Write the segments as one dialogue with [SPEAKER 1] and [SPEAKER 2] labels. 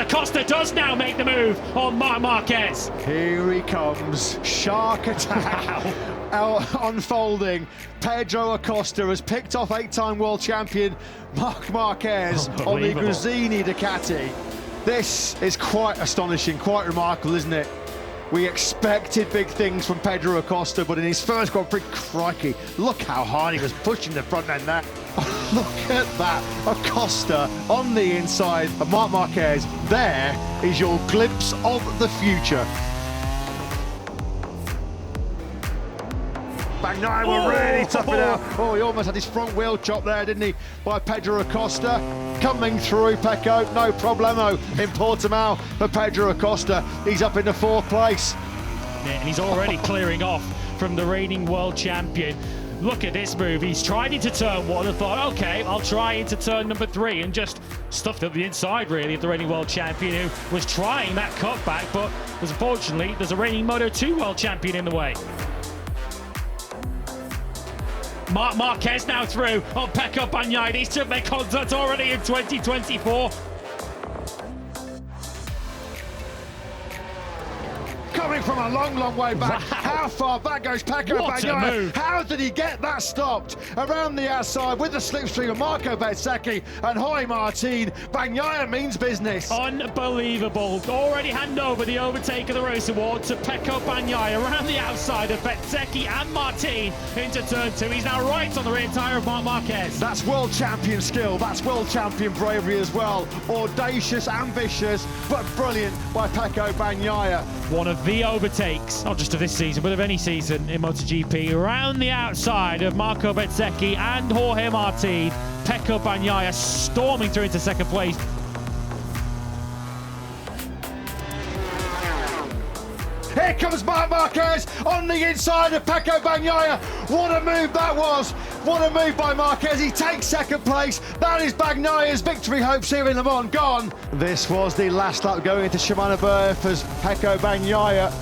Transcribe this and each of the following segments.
[SPEAKER 1] Acosta does now make the move on Marc Marquez.
[SPEAKER 2] Here he comes, shark attack unfolding. Pedro Acosta has picked off 8-time world champion Marc Marquez on the Gresini Ducati. This is quite astonishing, quite remarkable, isn't it? We expected big things from Pedro Acosta, but in his first Grand Prix, crikey, look how hard he was pushing the front end there. Look at that, Acosta on the inside of Marc Marquez. There is your glimpse of the future. Bagnaia were really tough it out. Oh, he almost had his front wheel chopped there, didn't he, by Pedro Acosta. Coming through, Pecco, no problemo in Portimao for Pedro Acosta. He's up into 4th place.
[SPEAKER 1] Yeah, and he's already clearing off from the reigning world champion. Look at this move. He's tried into turn 1 and thought, okay, I'll try into turn number 3, and just stuffed up the inside, really, of the reigning world champion, who was trying that cutback, but unfortunately, there's a reigning Moto2 world champion in the way. Marc Marquez now through on Pecco Bagnaia. These two make contact already in 2024.
[SPEAKER 2] Coming from a long, long way back. Wow. How far back goes Pecco Bagnaia? How did he get that stopped? Around the outside with the slipstream of Marco Bezzecchi and Jorge Martin. Bagnaia means business.
[SPEAKER 1] Unbelievable. Already hand over the overtake of the race award to Pecco Bagnaia around the outside of Bezzecchi and Martin into turn 2. He's now right on the rear tyre of Marc Marquez.
[SPEAKER 2] That's world champion skill. That's world champion bravery as well. Audacious, ambitious, but brilliant by Pecco Bagnaia.
[SPEAKER 1] One of the overtakes, not just of this season, but of any season in MotoGP, around the outside of Marco Bezzecchi and Jorge Martin. Pecco Bagnaia storming through into 2nd place.
[SPEAKER 2] Here comes Marc Marquez on the inside of Pecco Bagnaia. What a move that was. What a move by Marquez. He takes 2nd place. That is Bagnaia's victory hopes here in Le Mans gone. This was the last lap going into Shimano Berth as Pecco Bagnaia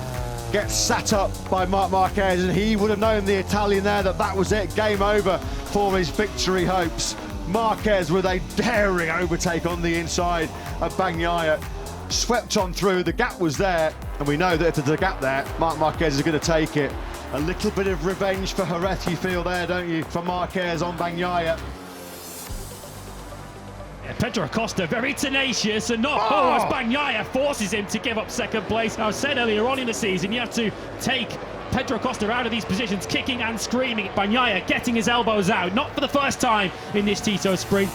[SPEAKER 2] gets sat up by Marc Marquez, and he would have known, the Italian there, that was it. Game over for his victory hopes. Marquez with a daring overtake on the inside of Bagnaia. Swept on through, the gap was there, and we know that if there's a gap there, Marc Marquez is going to take it. A little bit of revenge for Jerez, you feel there, don't you, for Marquez on Bagnaia.
[SPEAKER 1] Yeah, Pedro Acosta very tenacious, and not as Bagnaia forces him to give up 2nd place. I said earlier on in the season, you have to take Pedro Acosta out of these positions, kicking and screaming. Bagnaia getting his elbows out, not for the first time in this Tito sprint.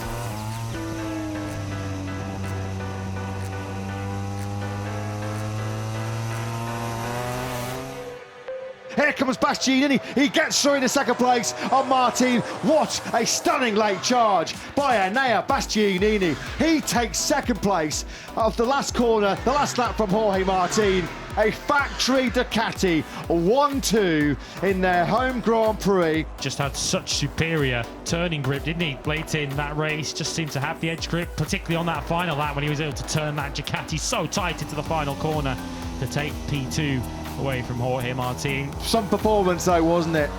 [SPEAKER 2] Here comes Bastianini. He gets through into 2nd place on Martin. What a stunning late charge by Enea Bastianini. He takes 2nd place of the last corner, the last lap from Jorge Martin. A factory Ducati 1-2 in their home Grand Prix.
[SPEAKER 1] Just had such superior turning grip, didn't he, late in that race? Just seemed to have the edge grip, particularly on that final lap when he was able to turn that Ducati so tight into the final corner to take P2 away from Jorge Martin.
[SPEAKER 2] Some performance though, wasn't it?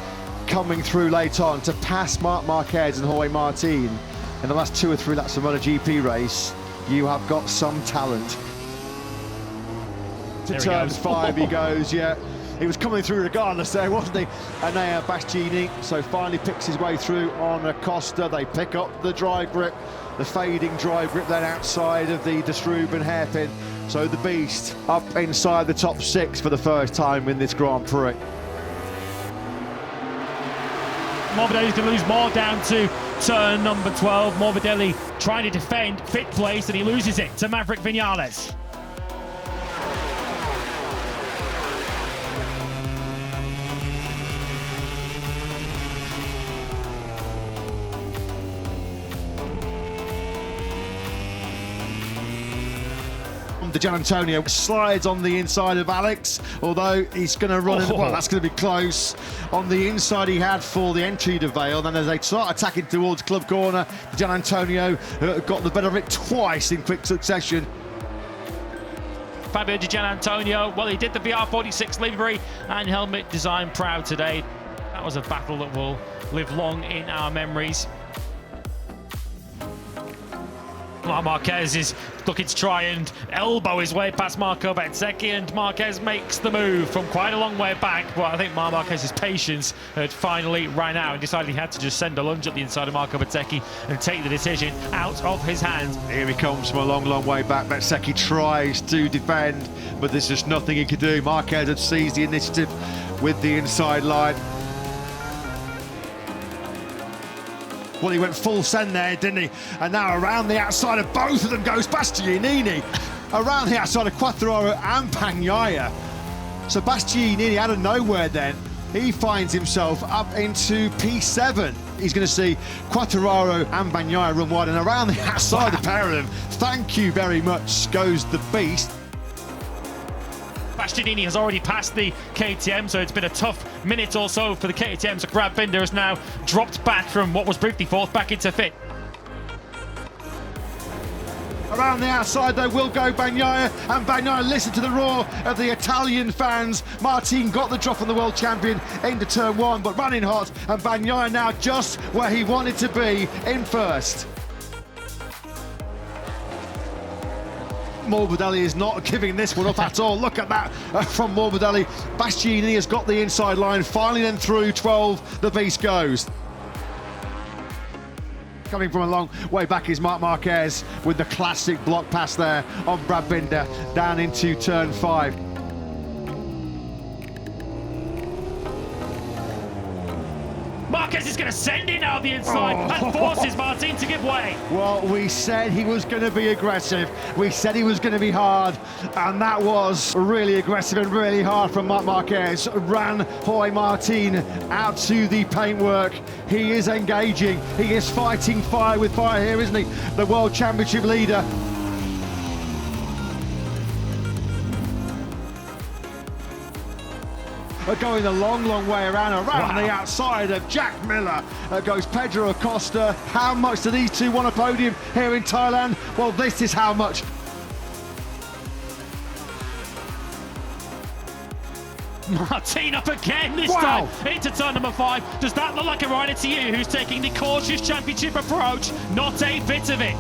[SPEAKER 2] Coming through late on to pass Marc Marquez and Jorge Martin in the last 2 or 3 laps of a MotoGP race. You have got some talent. To turn 5 he goes, yeah. He was coming through regardless there, wasn't he? Enea Bastianini, so finally picks his way through on Acosta. They pick up the dry grip, the fading dry grip then outside of the Struben hairpin. So the Beast up inside the top 6 for the first time in this Grand Prix.
[SPEAKER 1] Morbidelli's going to lose more down to turn number 12. Morbidelli trying to defend 5th place, and he loses it to Maverick Vinales.
[SPEAKER 2] De Gianantonio slides on the inside of Alex, although he's going to run in, well, that's going to be close. On the inside he had for the entry to Vale, then as they start attacking towards club corner, De Gianantonio got the better of it twice in quick succession.
[SPEAKER 1] Fabio De Gianantonio, well, he did the VR46 livery and helmet design proud today. That was a battle that will live long in our memories. Marquez is looking to try and elbow his way past Marco Bezzecchi, and Marquez makes the move from quite a long way back, but I think Marquez's patience had finally ran out and decided he had to just send a lunge at the inside of Marco Bezzecchi and take the decision out of his hands.
[SPEAKER 2] Here he comes from a long, long way back. Bezzecchi tries to defend, but there's just nothing he could do. Marquez had seized the initiative with the inside line. Well, he went full send there, didn't he? And now around the outside of both of them goes Bastianini. Around the outside of Quartararo and Bagnaia. So Bastianini out of nowhere then, he finds himself up into P7. He's going to see Quartararo and Bagnaia run wide, and around the outside, the pair of them, thank you very much, goes the beast.
[SPEAKER 1] Bastianini has already passed the KTM, so it's been a tough minute or so for the KTM. So Brad Binder has now dropped back from what was briefly fourth back into fifth.
[SPEAKER 2] Around the outside though will go Bagnaia, and Bagnaia listened to the roar of the Italian fans. Martin got the drop on the world champion into turn one, but running hot, and Bagnaia now just where he wanted to be in first. Morbidelli is not giving this one up at all. Look at that from Morbidelli. Bastianini has got the inside line, finally then through 12, the beast goes. Coming from a long way back is Marc Marquez with the classic block pass there on Brad Binder down into turn 5.
[SPEAKER 1] Marquez is going to send it out the inside and forces Martin to give way.
[SPEAKER 2] Well, we said he was going to be aggressive. We said he was going to be hard, and that was really aggressive and really hard from Marc Marquez. Ran Jorge Martin out to the paintwork. He is engaging. He is fighting fire with fire here, isn't he? The World Championship leader. Going a long, long way around the outside of Jack Miller goes Pedro Acosta. How much do these two want a podium here in Thailand? Well, this is how much.
[SPEAKER 1] Martin up again this time into turn number 5. Does that look like a rider to you who's taking the cautious championship approach? Not a bit of it.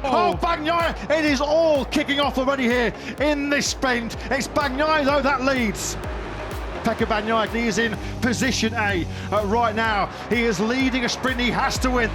[SPEAKER 2] Oh, Bagnaia, it is all kicking off already here in this sprint. It's Bagnaia, though, that leads. Pecco Bagnaia, he is in position A right now. He is leading a sprint he has to win.